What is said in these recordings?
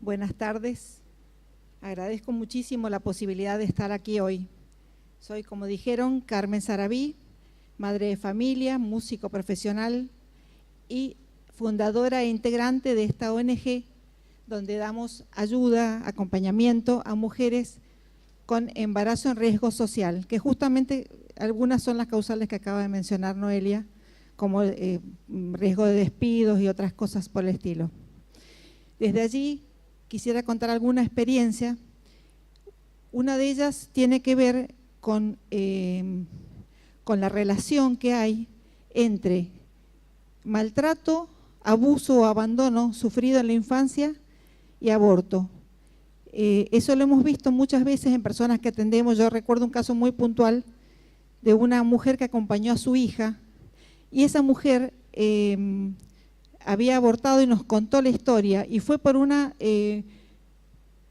Buenas tardes. Agradezco muchísimo la posibilidad de estar aquí hoy. Soy, como dijeron, Carmen Sarabí, madre de familia, músico profesional y fundadora e integrante de esta ONG, donde damos ayuda, acompañamiento a mujeres con embarazo en riesgo social, que justamente algunas son las causales que acaba de mencionar Noelia, como riesgo de despidos y otras cosas por el estilo. Desde allí quisiera contar alguna experiencia. Una de ellas tiene que ver con la relación que hay entre maltrato, abuso o abandono sufrido en la infancia y aborto. Eso lo hemos visto muchas veces en personas que atendemos. Yo recuerdo un caso muy puntual de una mujer que acompañó a su hija y esa mujer había abortado y nos contó la historia y fue por una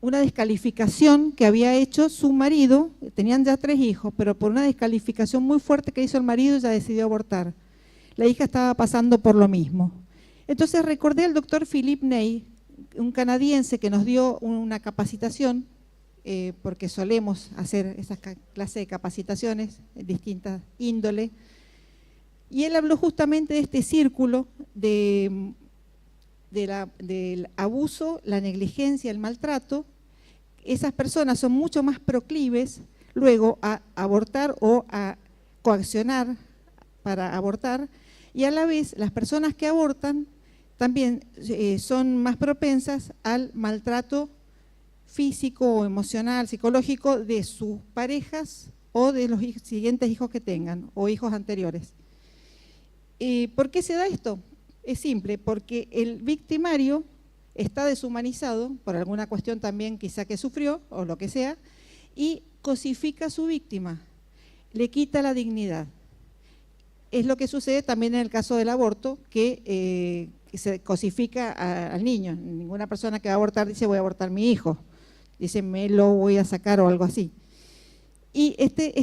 descalificación que había hecho su marido. Tenían ya 3 hijos, pero por una descalificación muy fuerte que hizo el marido ella decidió abortar. La hija estaba pasando por lo mismo. Entonces recordé al doctor Philip Ney, un canadiense que nos dio una capacitación, porque solemos hacer esa clase de capacitaciones de distintas índoles, y él habló justamente de este círculo del abuso, la negligencia, el maltrato. Esas personas son mucho más proclives luego a abortar o a coaccionar para abortar, y a la vez las personas que abortan también son más propensas al maltrato físico o emocional, psicológico de sus parejas o de los siguientes hijos que tengan o hijos anteriores. ¿Por qué se da esto? Es simple, porque el victimario está deshumanizado por alguna cuestión también quizá que sufrió o lo que sea, y cosifica a su víctima, le quita la dignidad. Es lo que sucede también en el caso del aborto, que se cosifica al niño. Ninguna persona que va a abortar dice voy a abortar a mi hijo, dice me lo voy a sacar o algo así. Y este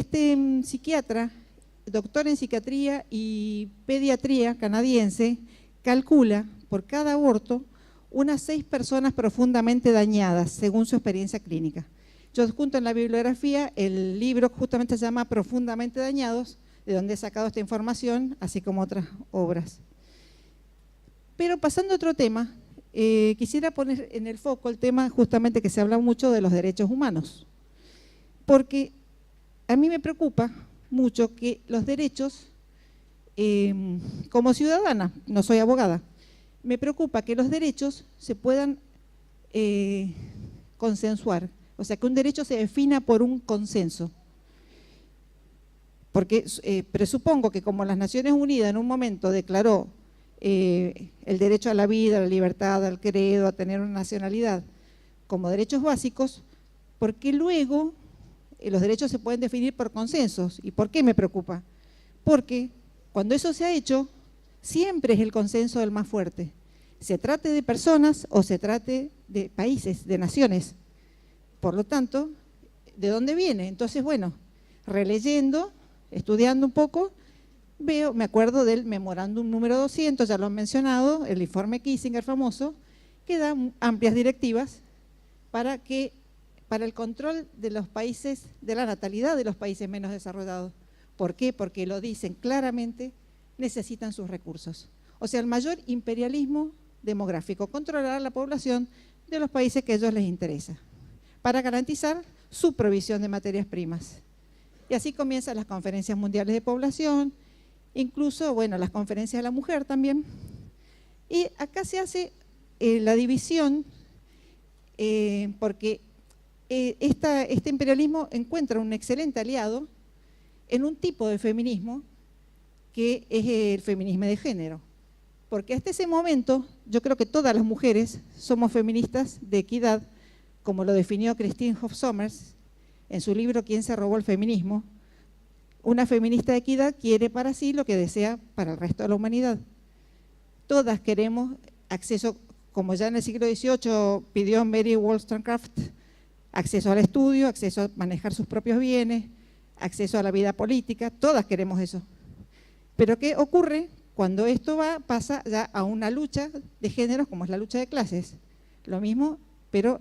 psiquiatra, doctor en psiquiatría y pediatría canadiense, calcula por cada aborto unas 6 personas profundamente dañadas según su experiencia clínica. Yo adjunto en la bibliografía el libro que justamente se llama Profundamente Dañados, de donde he sacado esta información, así como otras obras. Pero pasando a otro tema, quisiera poner en el foco el tema justamente que se habla mucho de los derechos humanos, porque a mí me preocupa mucho que los derechos, como ciudadana, no soy abogada, me preocupa que los derechos se puedan consensuar, o sea, que un derecho se defina por un consenso. Porque presupongo que como las Naciones Unidas en un momento declaró el derecho a la vida, a la libertad, al credo, a tener una nacionalidad como derechos básicos, porque luego los derechos se pueden definir por consensos. ¿Y por qué me preocupa? Porque cuando eso se ha hecho, siempre es el consenso del más fuerte. Se trate de personas o se trate de países, de naciones. Por lo tanto, ¿de dónde viene? Entonces, bueno, releyendo, estudiando un poco, me acuerdo del memorándum número 200, ya lo han mencionado, el informe Kissinger famoso, que da amplias directivas para el control de los países, de la natalidad de los países menos desarrollados. ¿Por qué? Porque lo dicen claramente, necesitan sus recursos. O sea, el mayor imperialismo demográfico, controlar la población de los países que a ellos les interesa, para garantizar su provisión de materias primas. Y así comienzan las conferencias mundiales de población, incluso, bueno, las conferencias de la mujer también. Y acá se hace la división porque este imperialismo encuentra un excelente aliado en un tipo de feminismo que es el feminismo de género. Porque hasta ese momento yo creo que todas las mujeres somos feministas de equidad, como lo definió Christine Hoff Sommers en su libro ¿Quién se robó el feminismo? Una feminista de equidad quiere para sí lo que desea para el resto de la humanidad. Todas queremos acceso, como ya en el siglo XVIII pidió Mary Wollstonecraft, acceso al estudio, acceso a manejar sus propios bienes, acceso a la vida política, todas queremos eso. Pero ¿qué ocurre? Cuando esto pasa ya a una lucha de géneros como es la lucha de clases. Lo mismo pero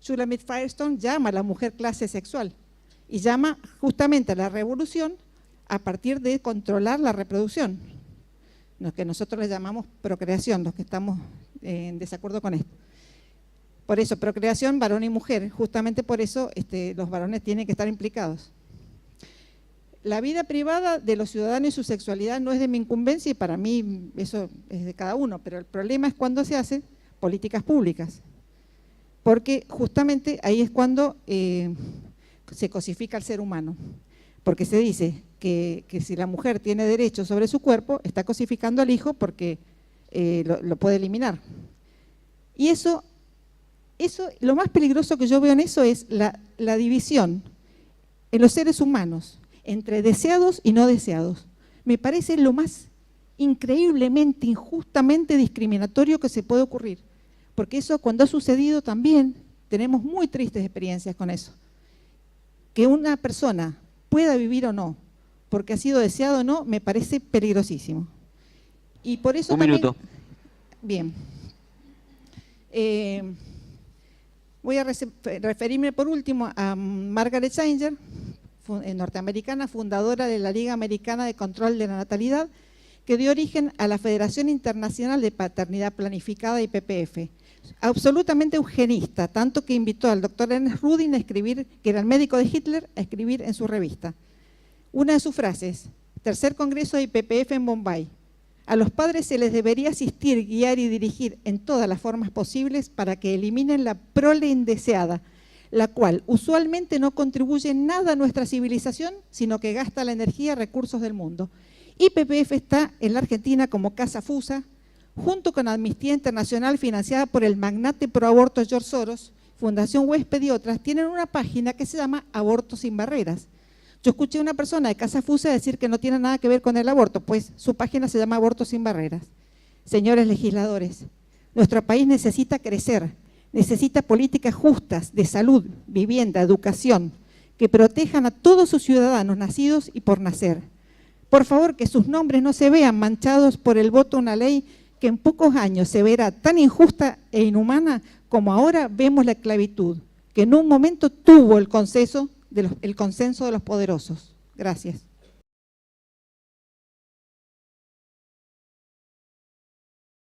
Shulamit Firestone llama a la mujer clase sexual y llama justamente a la revolución a partir de controlar la reproducción, lo que nosotros le llamamos procreación, los que estamos en desacuerdo con esto. Por eso, procreación, varón y mujer, justamente por eso los varones tienen que estar implicados. La vida privada de los ciudadanos y su sexualidad no es de mi incumbencia y para mí eso es de cada uno, pero el problema es cuando se hacen políticas públicas, porque justamente ahí es cuando se cosifica al ser humano, porque se dice que si la mujer tiene derecho sobre su cuerpo, está cosificando al hijo porque lo puede eliminar. Y eso, lo más peligroso que yo veo en eso es la división en los seres humanos entre deseados y no deseados. Me parece lo más increíblemente, injustamente discriminatorio que se puede ocurrir, porque eso cuando ha sucedido también tenemos muy tristes experiencias con eso. Que una persona pueda vivir o no, porque ha sido deseado o no, me parece peligrosísimo. Y por eso también… minuto. Bien. Voy a referirme por último a Margaret Sanger, norteamericana, fundadora de la Liga Americana de Control de la Natalidad, que dio origen a la Federación Internacional de Paternidad Planificada, IPPF. Absolutamente eugenista, tanto que invitó al doctor Ernest Rudin a escribir, que era el médico de Hitler, a escribir en su revista. Una de sus frases, tercer congreso de IPPF en Bombay: a los padres se les debería asistir, guiar y dirigir en todas las formas posibles para que eliminen la prole indeseada, la cual usualmente no contribuye en nada a nuestra civilización, sino que gasta la energía y recursos del mundo. IPPF está en la Argentina como Casa Fusa, junto con Amnistía Internacional financiada por el magnate pro aborto George Soros, Fundación Huésped y otras, tienen una página que se llama Aborto Sin Barreras. Yo escuché a una persona de Casa Fusa decir que no tiene nada que ver con el aborto, pues su página se llama Aborto Sin Barreras. Señores legisladores, nuestro país necesita crecer, necesita políticas justas de salud, vivienda, educación, que protejan a todos sus ciudadanos nacidos y por nacer. Por favor, que sus nombres no se vean manchados por el voto a una ley que en pocos años se verá tan injusta e inhumana como ahora vemos la esclavitud, que en un momento tuvo el consenso de los poderosos. Gracias.